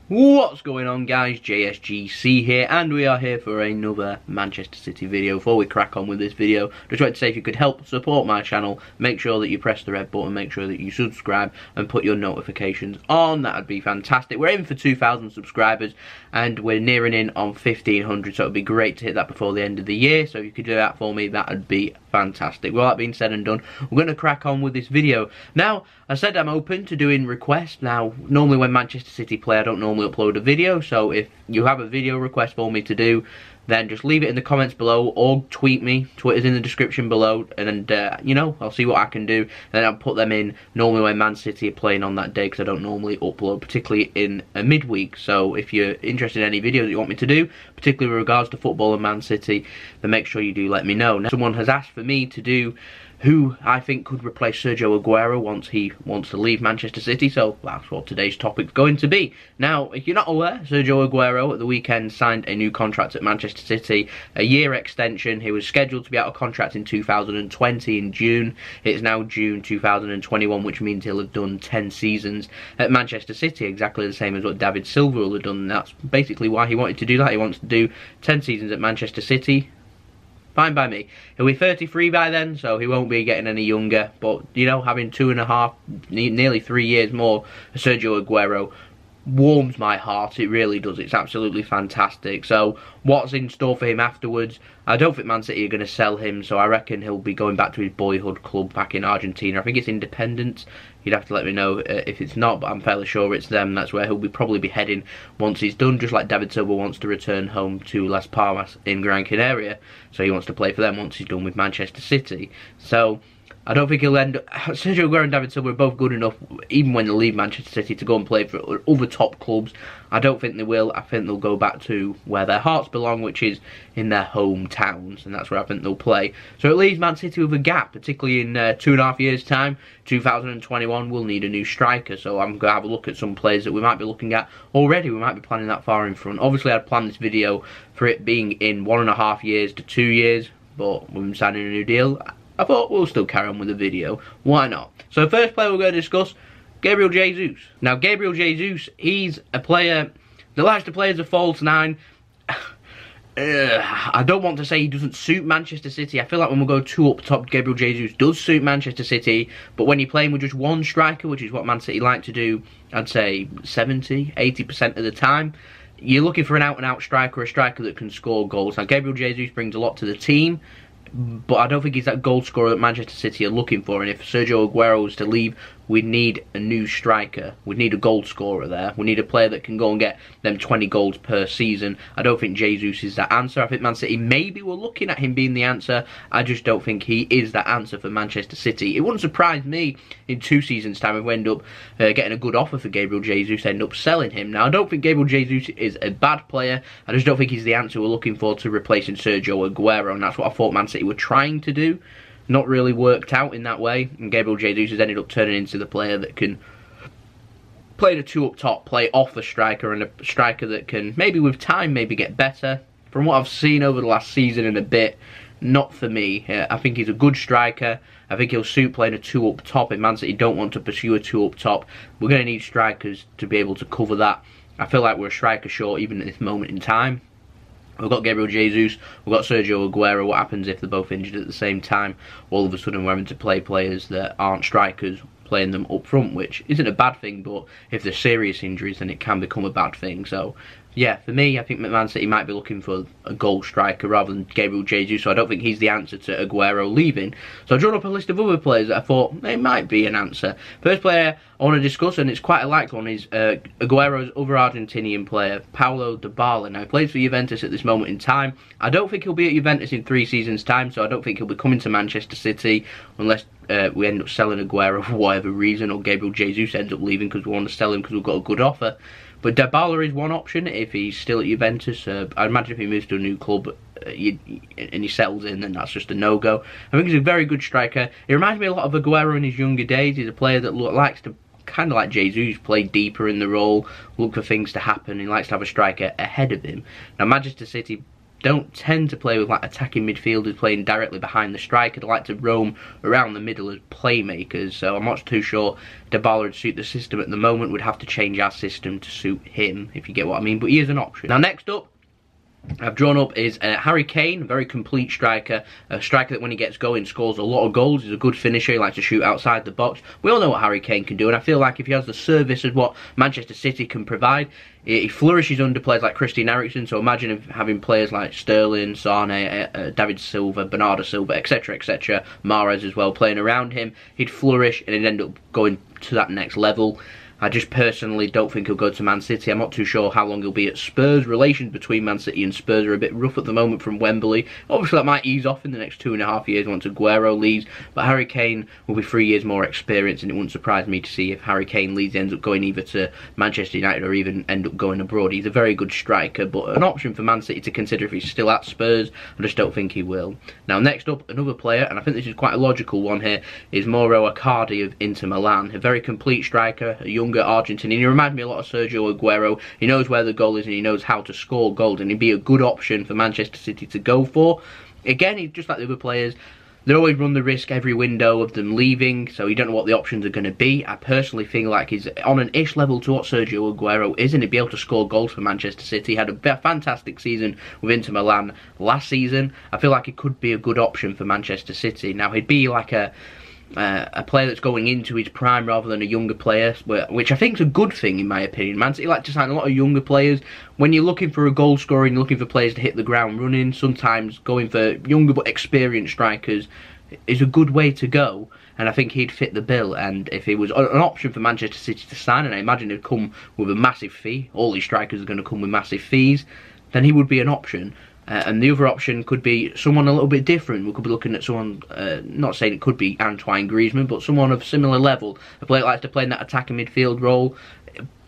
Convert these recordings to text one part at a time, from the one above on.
What's going on, guys? JSGC here, and we are here for another Manchester City video. Before we crack on with this video, just wanted to say if you could help support my channel, make sure that you press the red button, make sure that you subscribe and put your notifications on. That would be fantastic. We're aiming for 2,000 subscribers and we're nearing in on 1,500, so it would be great to hit that before the end of the year. So if you could do that for me, that would be fantastic. With all that being said and done, we're going to crack on with this video. Now, I said I'm open to doing requests. Now, normally when Manchester City play, I don't normally upload a video, so if you have a video request for me to do, then just leave it in the comments below or tweet me. Twitter's in the description below, and you know, I'll see what I can do, and then I'll put them in normally when Man City are playing on that day, because I don't normally upload, particularly in a midweek. So if you're interested in any videos that you want me to do, particularly with regards to football and Man City, then make sure you do let me know. Now, someone has asked for me to do who I think could replace Sergio Aguero once he wants to leave Manchester City, so that's what today's topic's going to be. Now, if you're not aware, Sergio Aguero at the weekend signed a new contract at Manchester City, a year extension. He was scheduled to be out of contract in 2020 in June. It's now June 2021, which means he'll have done 10 seasons at Manchester City, exactly the same as what David Silva will have done, and that's basically why he wanted to do that. He wants to do 10 seasons at Manchester City. Fine by me. He'll be 33 by then, so he won't be getting any younger. But, you know, having 2.5, nearly 3 years more Sergio Aguero warms my heart. It really does. It's absolutely fantastic. So, what's in store for him afterwards? I don't think Man City are going to sell him, so I reckon he'll be going back to his boyhood club back in Argentina. I think it's Independent. You'd have to let me know if it's not, but I'm fairly sure it's them. That's where he'll probably be heading once he's done, just like David Silva wants to return home to Las Palmas in Gran Canaria. So he wants to play for them once he's done with Manchester City. So I don't think he'll end up... Sergio Aguero and David Silva are both good enough, even when they leave Manchester City, to go and play for other top clubs. I don't think they will. I think they'll go back to where their hearts belong, which is in their hometowns, and that's where I think they'll play. So it leaves Man City with a gap, particularly in 2.5 years' time. 2021, we'll need a new striker, so I'm going to have a look at some players that we might be looking at already. We might be planning that far in front. Obviously, I'd planned this video for it being in 1.5 years to 2 years, but we've been signing a new deal. I thought we'll still carry on with the video. Why not? So the first player we're going to discuss, Gabriel Jesus. Now, Gabriel Jesus, he's a player that likes to play as a false nine. I don't want to say he doesn't suit Manchester City. I feel like when we go two up top, Gabriel Jesus does suit Manchester City. But when you're playing with just one striker, which is what Man City like to do, I'd say 70, 80% of the time, you're looking for an out-and-out striker, a striker that can score goals. Now, Gabriel Jesus brings a lot to the team, but I don't think he's that goal scorer that Manchester City are looking for. And if Sergio Aguero was to leave, we need a new striker. We need a goal scorer there. We need a player that can go and get them 20 goals per season. I don't think Jesus is that answer. I think Man City maybe were looking at him being the answer. I just don't think he is that answer for Manchester City. It wouldn't surprise me in 2 seasons' time if we end up getting a good offer for Gabriel Jesus, end up selling him. Now, I don't think Gabriel Jesus is a bad player. I just don't think he's the answer we're looking for to replacing Sergio Aguero, and that's what I thought Man City were trying to do. Not really worked out in that way, and Gabriel Jesus has ended up turning into the player that can play the two up top, play off the striker, and a striker that can, maybe with time, maybe get better. From what I've seen over the last season and a bit, not for me. I think he's a good striker. I think he'll suit playing a two up top. If Man City don't want to pursue a two up top, we're going to need strikers to be able to cover that. I feel like we're a striker short even at this moment in time. We've got Gabriel Jesus, we've got Sergio Aguero. What happens if they're both injured at the same time? All of a sudden we're having to play players that aren't strikers, playing them up front, which isn't a bad thing, but if there's serious injuries then it can become a bad thing. So yeah, for me, I think Man City might be looking for a goal striker rather than Gabriel Jesus, so I don't think he's the answer to Aguero leaving. So I've drawn up a list of other players that I thought they might be an answer. First player I want to discuss, and it's quite a liked one, is Aguero's other Argentinian player, Paulo Dybala. Now, he plays for Juventus at this moment in time. I don't think he'll be at Juventus in 3 seasons' time, so I don't think he'll be coming to Manchester City unless we end up selling Aguero for whatever reason, or Gabriel Jesus ends up leaving because we want to sell him because we've got a good offer. But Dybala is one option if he's still at Juventus. I'd imagine if he moves to a new club and he settles in, then that's just a no-go. I think he's a very good striker. He reminds me a lot of Aguero in his younger days. He's a player that likes to, kind of like Jesus, play deeper in the role, look for things to happen. He likes to have a striker ahead of him. Now, Manchester City don't tend to play with like attacking midfielders playing directly behind the striker. They like to roam around the middle as playmakers, so I'm not too sure Dybala would suit the system at the moment. We'd have to change our system to suit him, if you get what I mean, but he is an option. Now next up, I've drawn up is Harry Kane, a very complete striker, a striker that when he gets going scores a lot of goals. He's a good finisher, he likes to shoot outside the box. We all know what Harry Kane can do, and I feel like if he has the service as what Manchester City can provide, he flourishes under players like Christian Eriksen. So imagine if having players like Sterling, Sane, David Silva, Bernardo Silva, etc, etc, Mahrez as well playing around him, he'd flourish and he'd end up going to that next level. I just personally don't think he'll go to Man City. I'm not too sure how long he'll be at Spurs. Relations between Man City and Spurs are a bit rough at the moment from Wembley. Obviously that might ease off in the next 2.5 years once Aguero leaves, but Harry Kane will be 3 years more experienced, and it wouldn't surprise me to see if Harry Kane leaves, ends up going either to Manchester United or even end up going abroad. He's a very good striker, but an option for Man City to consider if he's still at Spurs. I just don't think he will. Now next up, another player, and I think this is quite a logical one here, is Mauro Icardi of Inter Milan. A very complete striker, a younger Argentinian. He reminds me a lot of Sergio Aguero. He knows where the goal is and he knows how to score goals, and he'd be a good option for Manchester City to go for. Again, he's just like the other players. They always run the risk every window of them leaving, so you don't know what the options are going to be. I personally feel like he's on an ish level to what Sergio Aguero is, and he'd be able to score goals for Manchester City. He had a fantastic season with Inter Milan last season. I feel like he could be a good option for Manchester City. Now, he'd be like a player that's going into his prime rather than a younger player, which I think is a good thing in my opinion. Man City like to sign a lot of younger players. When you're looking for a goal scorer and you're looking for players to hit the ground running, sometimes going for younger but experienced strikers is a good way to go, and I think he'd fit the bill. And if he was an option for Manchester City to sign, and I imagine he'd come with a massive fee, all these strikers are going to come with massive fees, then he would be an option. And the other option could be someone a little bit different. We could be looking at someone, not saying it could be Antoine Griezmann, but someone of similar level. A player that likes to play in that attacking midfield role.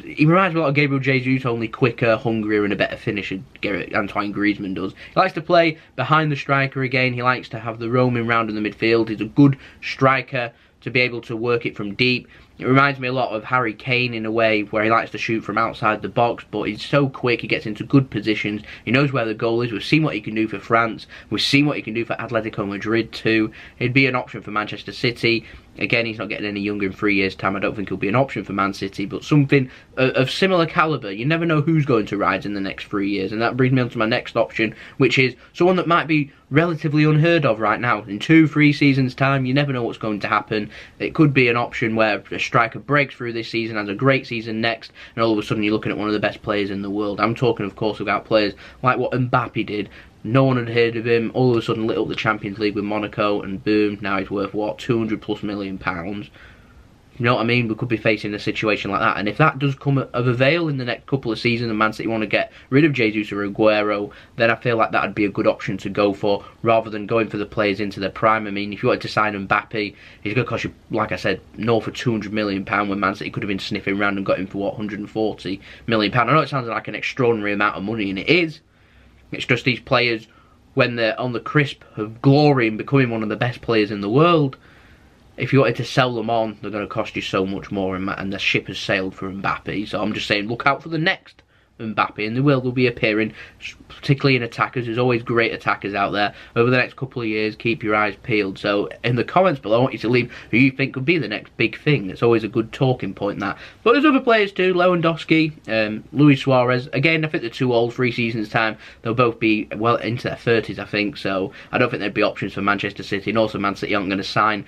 He reminds me a lot of Gabriel Jesus, only quicker, hungrier and a better finisher. Antoine Griezmann does. He likes to play behind the striker again. He likes to have the roaming round in the midfield. He's a good striker to be able to work it from deep. It reminds me a lot of Harry Kane in a way, where he likes to shoot from outside the box, but he's so quick, he gets into good positions, he knows where the goal is. We've seen what he can do for France, we've seen what he can do for Atletico Madrid too. He'd be an option for Manchester City. Again, he's not getting any younger in 3 years' time. I don't think he'll be an option for Man City, but something of similar calibre. You never know who's going to rise in the next 3 years, and that brings me on to my next option, which is someone that might be relatively unheard of right now. In 2-3 seasons' time, you never know what's going to happen. It could be an option where a striker breaks through this season, has a great season next, and all of a sudden you're looking at one of the best players in the world. I'm talking, of course, about players like what Mbappe did. No one had heard of him, all of a sudden lit up the Champions League with Monaco, and boom, now he's worth, what, £200+ million? You know what I mean? We could be facing a situation like that, and if that does come of avail in the next couple of seasons and Man City want to get rid of Jesus or Aguero, then I feel like that would be a good option to go for, rather than going for the players into their prime. I mean, if you wanted to sign Mbappe, he's going to cost you, like I said, north of £200 million, when Man City could have been sniffing around and got him for, what, £140 million? I know it sounds like an extraordinary amount of money, and it is. It's just these players, when they're on the crisp of glory and becoming one of the best players in the world, if you wanted to sell them on, they're going to cost you so much more, and the ship has sailed for Mbappe. So I'm just saying, look out for the next Mbappe, and they'll be appearing, particularly in attackers. There's always great attackers out there. Over the next couple of years, keep your eyes peeled. So in the comments below, I want you to leave who you think could be the next big thing. It's always a good talking point, that. But there's other players too, Lewandowski, Luis Suarez. Again, I think they're too old. 3 seasons time, they'll both be well into their 30s, I think. So I don't think there'd be options for Manchester City. And also, Man City aren't going to sign,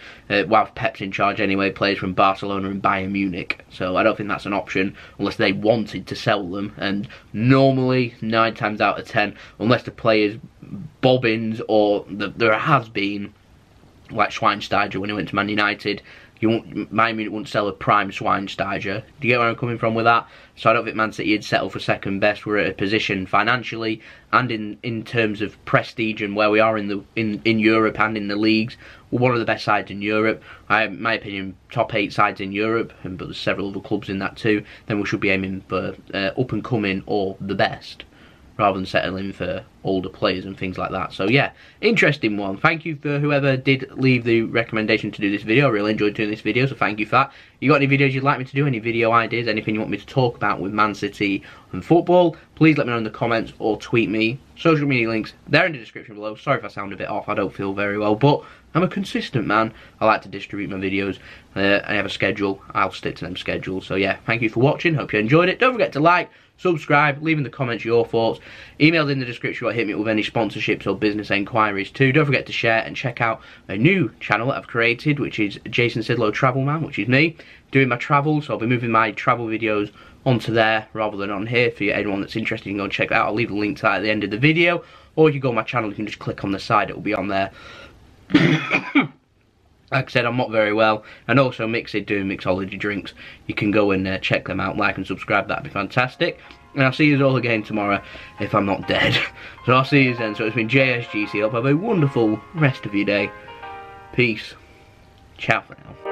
while Pep's in charge anyway, players from Barcelona and Bayern Munich. So I don't think that's an option unless they wanted to sell them. And normally, 9 times out of 10, unless the player's bobbins or there has been, like Schweinsteiger when he went to Man United, Bayern Munich wouldn't sell a prime Schweinsteiger. Do you get where I'm coming from with that? So I don't think Man City would settle for second best. We're at a position financially and in terms of prestige and where we are in Europe and in the leagues. We're one of the best sides in Europe. In my opinion, top 8 sides in Europe, but there's several other clubs in that too. Then we should be aiming for up and coming or the best. rather than settling for older players and things like that. So yeah, interesting one. Thank you for whoever did leave the recommendation to do this video. I really enjoyed doing this video, so thank you for that. You got any videos you'd like me to do, any video ideas, anything you want me to talk about with Man City and football, please let me know in the comments or tweet me. Social media links, they're in the description below. Sorry if I sound a bit off, I don't feel very well, but I'm a consistent man. I like to distribute my videos. I have a schedule, I'll stick to them schedules. So yeah, thank you for watching, hope you enjoyed it. Don't forget to like, subscribe, leave in the comments your thoughts, email in the description or hit me up with any sponsorships or business enquiries too. Don't forget to share and check out a new channel that I've created, which is Jason Sidlow Travel Man, which is me doing my travel. So I'll be moving my travel videos onto there rather than on here. For anyone that's interested, you can go and check that out. I'll leave a link to that at the end of the video, or if you go on my channel, you can just click on the side, it will be on there. Like I said, I'm not very well, and also Mixid doing mixology drinks. You can go and check them out, like and subscribe, that'd be fantastic. And I'll see you all again tomorrow if I'm not dead. So I'll see you then. So it's been JSGC. Hope you have a wonderful rest of your day. Peace. Ciao for now.